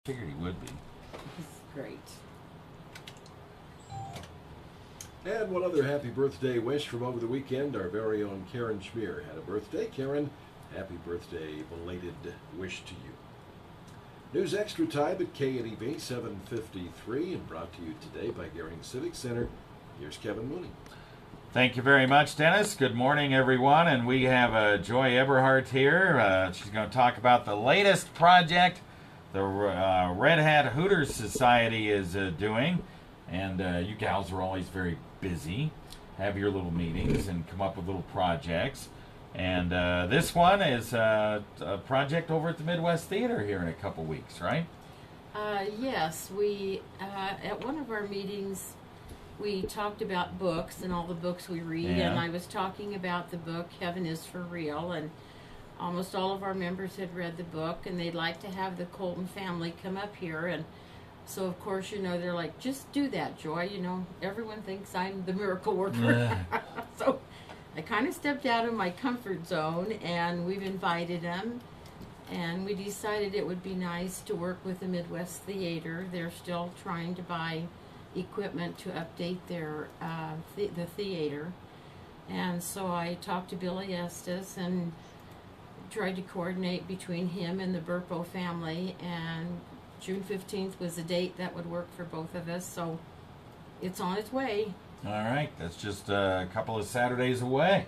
Figured he would be. He's great. And one other happy birthday wish from over the weekend. Our very own Karen Schmier had a birthday. Karen, happy birthday, belated wish to you. News Extra Time at KNEB 7:53 and brought to you today by Gehring Civic Center. Here's Kevin Mooney. Thank you very much, Dennis. Good morning, everyone. And we have Joy Eberhardt here. She's going to talk about the latest project the Red Hat Hooters Society is doing. And you gals are always very busy, have your little meetings and come up with little projects. And this one is a project over at the Midwest Theater here in a couple weeks, right? Yes, we at one of our meetings we talked about books and all the books we read, Yeah. and I was talking about the book Heaven is for Real, and almost all of our members had read the book, and they'd like to have the Colton family come up here. And so, of course, they're like, just do that, Joy. Everyone thinks I'm the miracle worker. So I kind of stepped out of my comfort zone, and we've invited them. And we decided it would be nice to work with the Midwest Theater. They're still trying to buy equipment to update their the theater. And so I talked to Billy Estes and tried to coordinate between him and the Burpo family, and June 15th was a date that would work for both of us, so it's on its way. All right, that's just a couple of Saturdays away.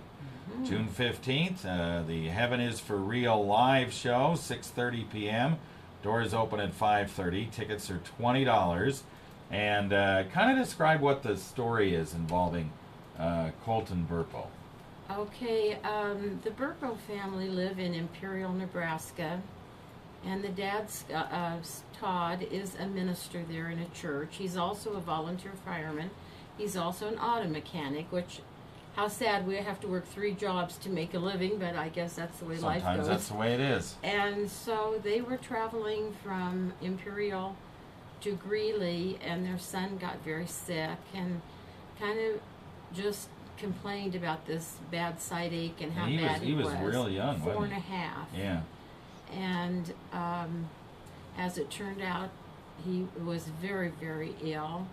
Mm-hmm. June 15th, the Heaven is for Real live show, 6:30 p.m. Doors open at 5:30. Tickets are $20. And kind of describe what the story is involving Colton Burpo. Okay, the Burpo family live in Imperial, Nebraska, and the dad's, Todd, is a minister there in a church. He's also a volunteer fireman. He's also an auto mechanic, which, how sad, we have to work 3 jobs to make a living, but I guess that's the way life goes. Sometimes that's the way it is. And so they were traveling from Imperial to Greeley, and their son got very sick and kind of just complained about this bad side ache and how bad he was real young, Four wasn't and he? a half. Yeah. And as it turned out, he was very, very ill.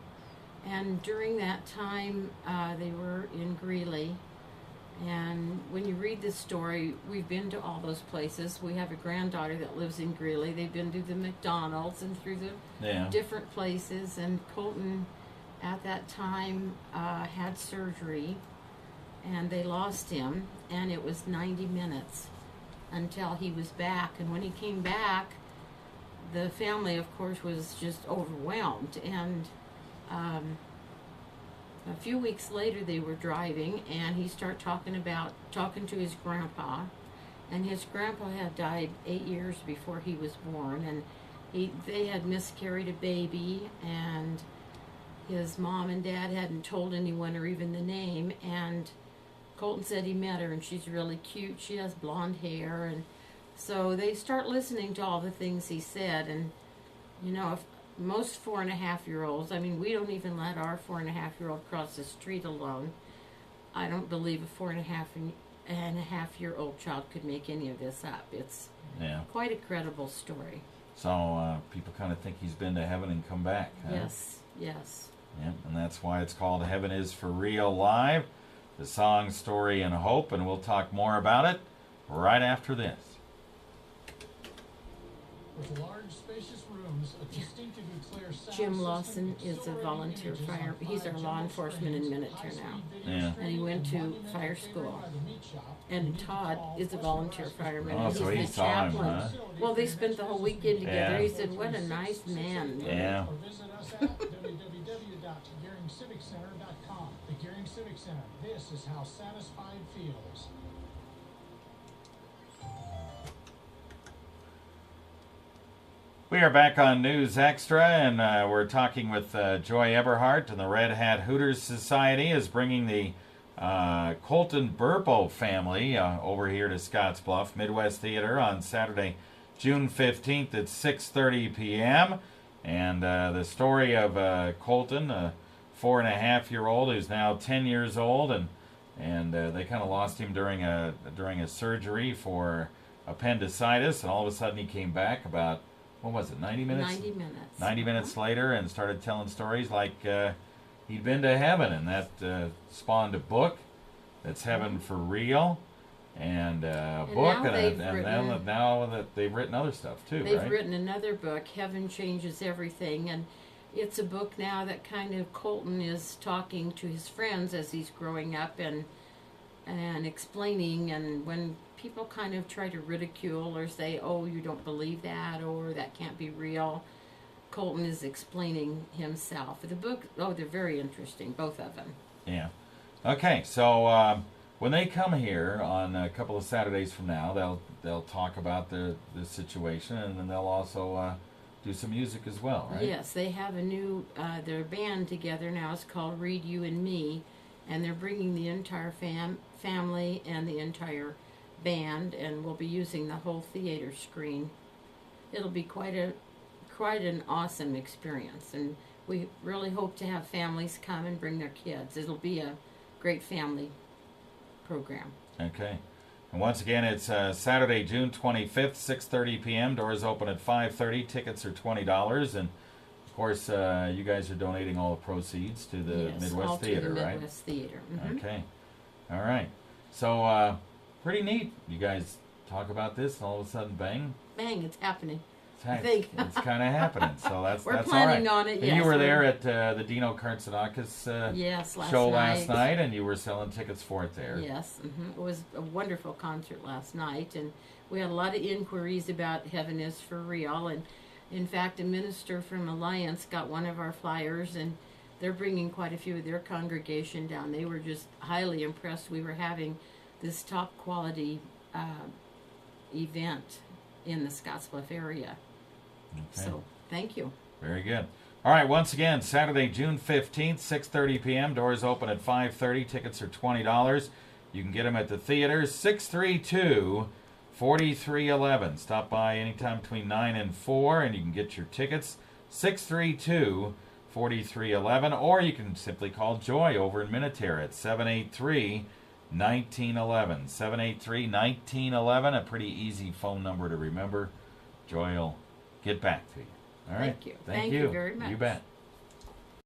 And during that time, they were in Greeley. And when you read this story, we've been to all those places. We have a granddaughter that lives in Greeley. They've been to the McDonald's and through the different places. And Colton, at that time, had surgery, and they lost him. And it was 90 minutes until he was back. And when he came back, the family, of course, was just overwhelmed. And a few weeks later, they were driving, and he started talking to his grandpa, and his grandpa had died 8 years before he was born, and they had miscarried a baby, and his mom and dad hadn't told anyone or even the name. And Colton said he met her, and she's really cute. She has blonde hair, and so they start listening to all the things he said. And if most 4.5-year-olds, we don't even let our 4.5-year-old cross the street alone. I don't believe a 4.5-year-old child could make any of this up. It's quite a credible story. So people kind of think he's been to heaven and come back. Huh? Yes. Yeah, and that's why it's called Heaven is for Real Live. The song, story, and hope, and we'll talk more about it right after this. With large, spacious rooms, a distinctive and clear sound Jim system, Lawson is a exhilarating volunteer images fire. on He's our 5 law jumbo enforcement in screens, Minutair now. high-speed video Yeah. And he went to streaming, and fire 1-minute school. favorite by the meat shop. And Immediate Todd call, is a volunteer Western fireman. Oh, He's so the he saw him, chaplain. huh? Well, they spent the whole weekend together. Yeah. He said, "What a nice man." Yeah. Or visit us at www.geringciviccenter.com. The Gehring Civic Center. This is how satisfied feels. We are back on News Extra, and we're talking with Joy Eberhardt, and the Red Hat Hooters Society is bringing the Colton Burpo family over here to Scottsbluff Midwest Theater on Saturday, June 15th at 6:30 p.m. And the story of Colton, a 4.5-year-old who's now 10 years old, and they kind of lost him during a surgery for appendicitis, and all of a sudden he came back about what was it, 90 minutes? 90 minutes. 90 minutes later, and started telling stories like he'd been to heaven, and that spawned a book that's Heaven for Real, and a book, and now that they've written other stuff too, They've right? written another book, Heaven Changes Everything, and it's a book now that kind of Colton is talking to his friends as he's growing up and explaining, and when people kind of try to ridicule or say, oh, you don't believe that, or that can't be real, Colton is explaining himself. The book, they're very interesting, both of them. Yeah. Okay, so when they come here on a couple of Saturdays from now, they'll talk about the situation, and then they'll also do some music as well, right? Yes, they have a new, their band together now. It's called Read You and Me, and they're bringing the entire family and the entire band, and we'll be using the whole theater screen. It'll be quite an awesome experience, and we really hope to have families come and bring their kids. It'll be a great family program. Okay. And once again, it's Saturday, June 25th, 6:30 p.m. Doors open at 5:30. Tickets are $20, and of course, you guys are donating all the proceeds to the Midwest Theater, to the right? Midwest Theater. Mm-hmm. Okay. All right. So, pretty neat. You guys talk about this, and all of a sudden, bang. Bang, it's happening. I think. It's kind of happening. So that's We're that's planning all right. on it, And yes. you were there at the Dino Kartsanakis show last night, and you were selling tickets for it there. Yes. Mm-hmm. It was a wonderful concert last night, and we had a lot of inquiries about Heaven is for Real, and in fact, a minister from Alliance got one of our flyers, and they're bringing quite a few of their congregation down. They were just highly impressed. We were having this top quality event in the Scottsbluff area. Okay. So, thank you. Very good. All right, once again, Saturday, June 15th, 6:30 p.m. Doors open at 5:30. Tickets are $20. You can get them at the theater, 632-4311. Stop by anytime between 9 and 4, and you can get your tickets, 632-4311, or you can simply call Joy over in Minnetonka at 783-1911. 783-1911, a pretty easy phone number to remember. Joy will get back to you. All right. Thank you. Thank you very much. You bet.